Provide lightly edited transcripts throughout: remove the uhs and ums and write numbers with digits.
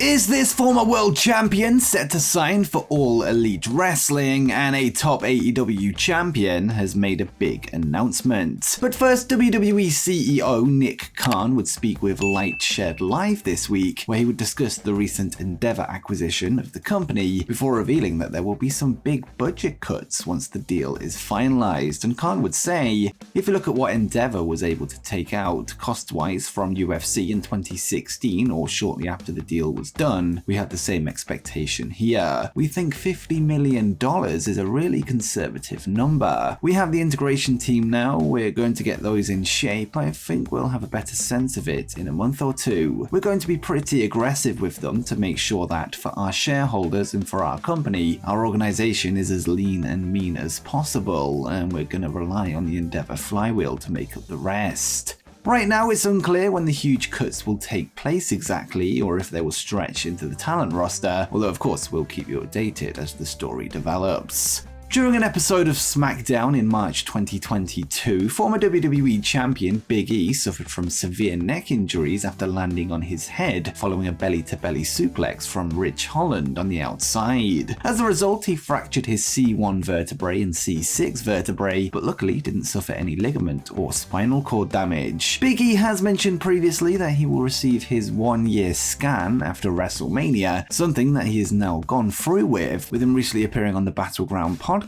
Is this former world champion set to sign for All Elite Wrestling? And a top AEW champion has made a big announcement. But first, WWE CEO Nick Khan would speak with Lightshed Live this week, where he would discuss the recent Endeavor acquisition of the company, before revealing that there will be some big budget cuts once the deal is finalized. And Khan would say, if you look at what Endeavor was able to take out cost-wise from UFC in 2016 or shortly after the deal was done, we had the same expectation here. We think $50 million is a really conservative number. We have the integration team now, we're going to get those in shape. I think we'll have a better sense of it in a month or two. We're going to be pretty aggressive with them to make sure that for our shareholders and for our company, our organization is as lean and mean as possible, and we're going to rely on the Endeavor flywheel to make up the rest. Right now, it's unclear when the huge cuts will take place exactly, or if they will stretch into the talent roster, although of course we'll keep you updated as the story develops. During an episode of SmackDown in March 2022, former WWE champion Big E suffered from severe neck injuries after landing on his head following a belly-to-belly suplex from Rich Holland on the outside. As a result, he fractured his C1 vertebrae and C6 vertebrae, but luckily didn't suffer any ligament or spinal cord damage. Big E has mentioned previously that he will receive his 1-year scan after WrestleMania, something that he has now gone through with him recently appearing on the Battleground podcast,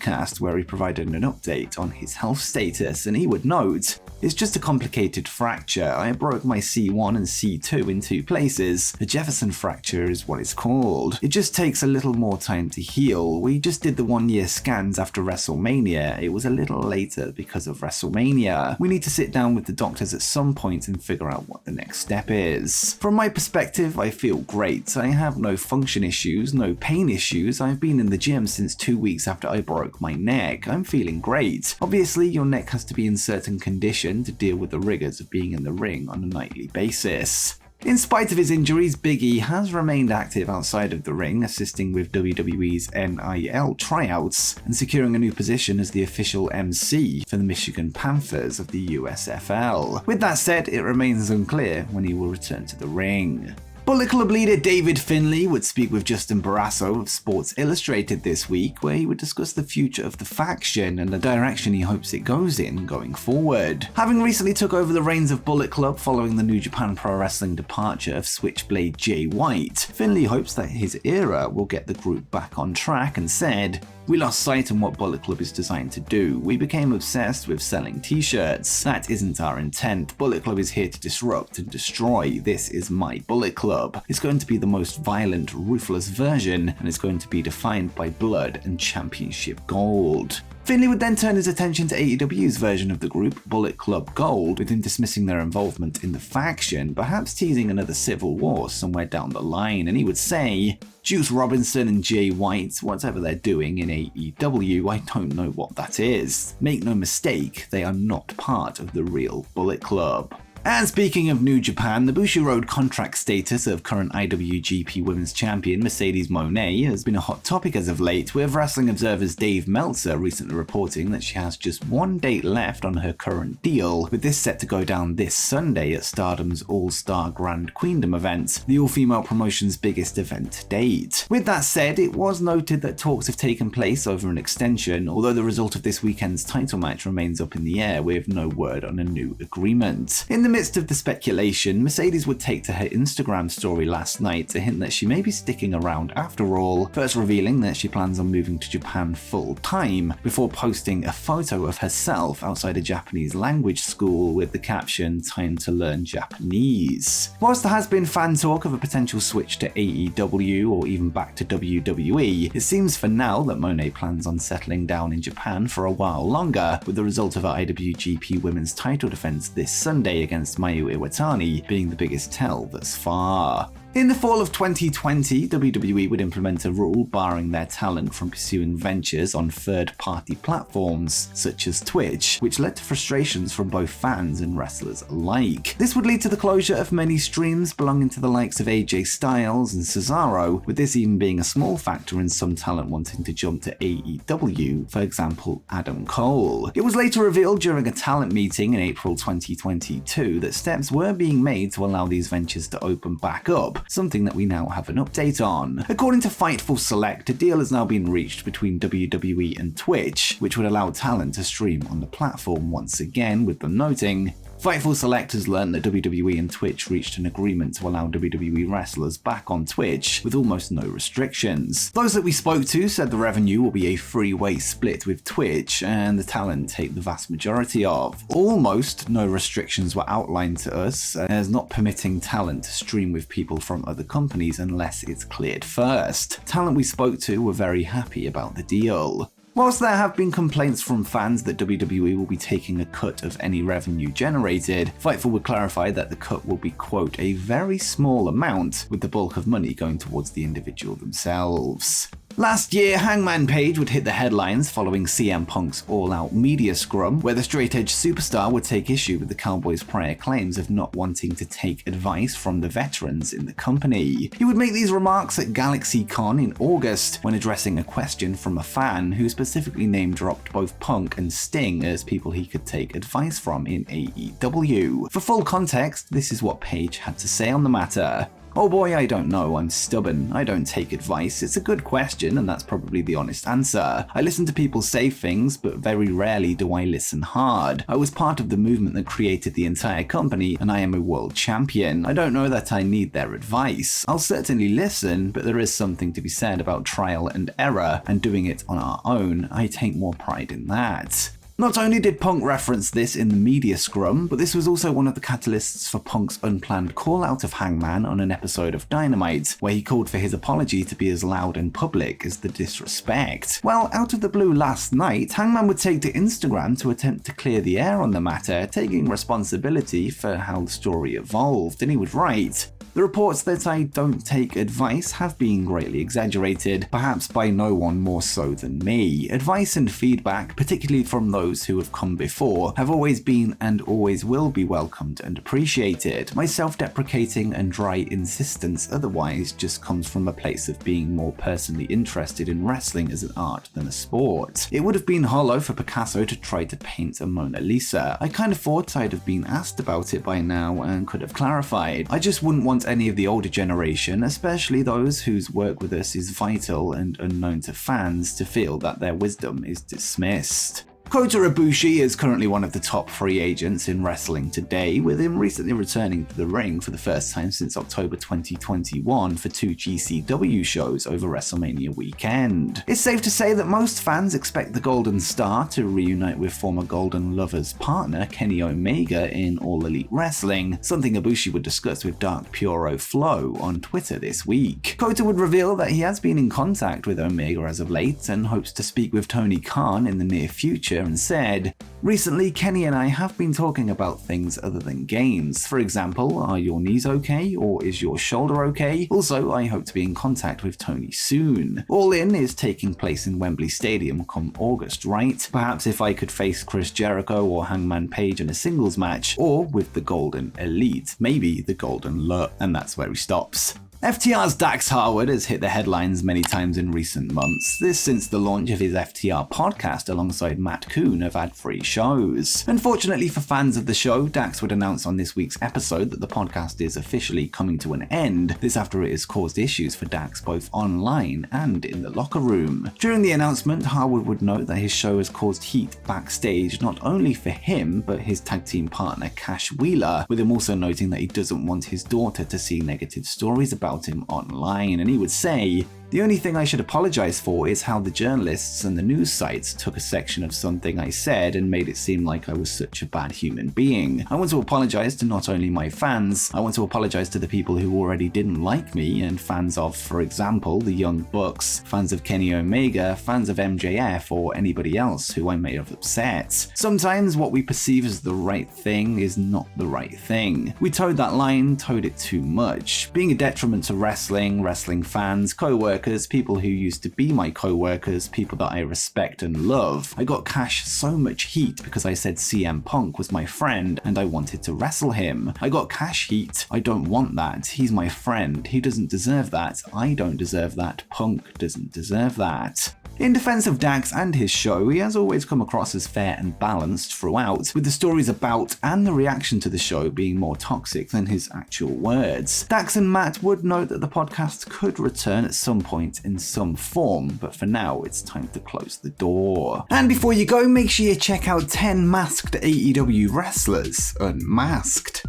where he provided an update on his health status, and he would note, "It's just a complicated fracture. I broke my C1 and C2 in 2 places. A Jefferson fracture is what it's called. It just takes a little more time to heal. We just did the 1-year scans after WrestleMania. It was a little later because of WrestleMania. We need to sit down with the doctors at some point and figure out what the next step is." From my perspective, I feel great. I have no function issues, no pain issues. I've been in the gym since 2 weeks after I broke my neck. I'm feeling great. Obviously, your neck has to be in certain condition to deal with the rigors of being in the ring on a nightly basis. In spite of his injuries, Big E has remained active outside of the ring, assisting with WWE's NIL tryouts and securing a new position as the official MC for the Michigan Panthers of the USFL. With that said, it remains unclear when he will return to the ring. Bullet Club leader David Finlay would speak with Justin Barrasso of Sports Illustrated this week, where he would discuss the future of the faction and the direction he hopes it goes in going forward. Having recently took over the reins of Bullet Club following the New Japan Pro Wrestling departure of Switchblade Jay White, Finlay hopes that his era will get the group back on track and said, "We lost sight on what Bullet Club is designed to do. We became obsessed with selling t-shirts. That isn't our intent. Bullet Club is here to disrupt and destroy. This is my Bullet Club. It's going to be the most violent, ruthless version, and it's going to be defined by blood and championship gold." Finlay would then turn his attention to AEW's version of the group, Bullet Club Gold, with him dismissing their involvement in the faction, perhaps teasing another civil war somewhere down the line, and he would say, "Juice Robinson and Jay White, whatever they're doing in AEW, I don't know what that is. Make no mistake, they are not part of the real Bullet Club." And speaking of New Japan, the Bushiroad contract status of current IWGP Women's Champion Mercedes Moné has been a hot topic as of late, with Wrestling Observer's Dave Meltzer recently reporting that she has just 1 date left on her current deal, with this set to go down this Sunday at Stardom's All-Star Grand Queendom event, the all-female promotion's biggest event to date. With that said, it was noted that talks have taken place over an extension, although the result of this weekend's title match remains up in the air with no word on a new agreement. In the midst of the speculation, Mercedes would take to her Instagram story last night to hint that she may be sticking around after all, first revealing that she plans on moving to Japan full-time, before posting a photo of herself outside a Japanese language school with the caption, "Time to learn Japanese." Whilst there has been fan talk of a potential switch to AEW or even back to WWE, it seems for now that Moné plans on settling down in Japan for a while longer, with the result of her IWGP Women's title defense this Sunday against Mayu Iwatani being the biggest tell thus far. In the fall of 2020, WWE would implement a rule barring their talent from pursuing ventures on third-party platforms, such as Twitch, which led to frustrations from both fans and wrestlers alike. This would lead to the closure of many streams belonging to the likes of AJ Styles and Cesaro, with this even being a small factor in some talent wanting to jump to AEW, for example, Adam Cole. It was later revealed during a talent meeting in April 2022 that steps were being made to allow these ventures to open back up, something that we now have an update on. According to Fightful Select, a deal has now been reached between WWE and Twitch, which would allow talent to stream on the platform once again, with them noting, Fightful Select has learned that WWE and Twitch reached an agreement to allow WWE wrestlers back on Twitch with almost no restrictions. Those that we spoke to said the revenue will be a three-way split with Twitch, and the talent take the vast majority of. Almost no restrictions were outlined to us, as not permitting talent to stream with people from other companies unless it's cleared first. Talent we spoke to were very happy about the deal. Whilst there have been complaints from fans that WWE will be taking a cut of any revenue generated, Fightful would clarify that the cut will be, quote, a very small amount, with the bulk of money going towards the individual themselves. Last year, Hangman Page would hit the headlines following CM Punk's all-out media scrum, where the straight-edge superstar would take issue with the Cowboys' prior claims of not wanting to take advice from the veterans in the company. He would make these remarks at GalaxyCon in August when addressing a question from a fan who specifically name-dropped both Punk and Sting as people he could take advice from in AEW. For full context, this is what Page had to say on the matter. Oh boy, I don't know, I'm stubborn. I don't take advice. It's a good question, and that's probably the honest answer. I listen to people say things, but very rarely do I listen hard. I was part of the movement that created the entire company, and I am a world champion. I don't know that I need their advice. I'll certainly listen, but there is something to be said about trial and error, and doing it on our own. I take more pride in that. Not only did Punk reference this in the media scrum, but this was also one of the catalysts for Punk's unplanned call-out of Hangman on an episode of Dynamite, where he called for his apology to be as loud and public as the disrespect. Well, out of the blue last night, Hangman would take to Instagram to attempt to clear the air on the matter, taking responsibility for how the story evolved, and he would write, "The reports that I don't take advice have been greatly exaggerated, perhaps by no one more so than me. Advice and feedback, particularly from those who have come before, have always been and always will be welcomed and appreciated. My self-deprecating and dry insistence otherwise just comes from a place of being more personally interested in wrestling as an art than a sport. It would have been hollow for Picasso to try to paint a Mona Lisa. I kind of thought I'd have been asked about it by now and could have clarified. I just wouldn't want any of the older generation, especially those whose work with us is vital and unknown to fans, to feel that their wisdom is dismissed." Kota Ibushi is currently one of the top free agents in wrestling today, with him recently returning to the ring for the first time since October 2021 for 2 GCW shows over WrestleMania weekend. It's safe to say that most fans expect the Golden Star to reunite with former Golden Lovers partner Kenny Omega in All Elite Wrestling, something Ibushi would discuss with Dark Puro Flow on Twitter this week. Kota would reveal that he has been in contact with Omega as of late and hopes to speak with Tony Khan in the near future, and said, "Recently, Kenny and I have been talking about things other than games. For example, are your knees okay? Or is your shoulder okay? Also, I hope to be in contact with Tony soon. All In is taking place in Wembley Stadium come August, right? Perhaps if I could face Chris Jericho or Hangman Page in a singles match, or with the Golden Elite, maybe the Golden Lure," and that's where he stops. FTR's Dax Harwood has hit the headlines many times in recent months, this since the launch of his FTR podcast alongside Matt Coon of ad-free shows. Unfortunately for fans of the show, Dax would announce on this week's episode that the podcast is officially coming to an end, this after it has caused issues for Dax both online and in the locker room. During the announcement, Harwood would note that his show has caused heat backstage not only for him, but his tag team partner Cash Wheeler, with him also noting that he doesn't want his daughter to see negative stories about him online, and he would say, "The only thing I should apologize for is how the journalists and the news sites took a section of something I said and made it seem like I was such a bad human being. I want to apologize to not only my fans, I want to apologize to the people who already didn't like me and fans of, for example, the Young Bucks, fans of Kenny Omega, fans of MJF, or anybody else who I may have upset. Sometimes what we perceive as the right thing is not the right thing. We towed that line, towed it too much, being a detriment to wrestling, wrestling fans, co-workers, people who used to be my co-workers, people that I respect and love. I got Cash so much heat because I said CM Punk was my friend and I wanted to wrestle him. I got Cash heat. I don't want that. He's my friend. He doesn't deserve that. I don't deserve that. Punk doesn't deserve that." In defense of Dax and his show, he has always come across as fair and balanced throughout, with the stories about and the reaction to the show being more toxic than his actual words. Dax and Matt would note that the podcast could return at some point in some form, but for now it's time to close the door. And before you go, make sure you check out 10 masked AEW wrestlers unmasked.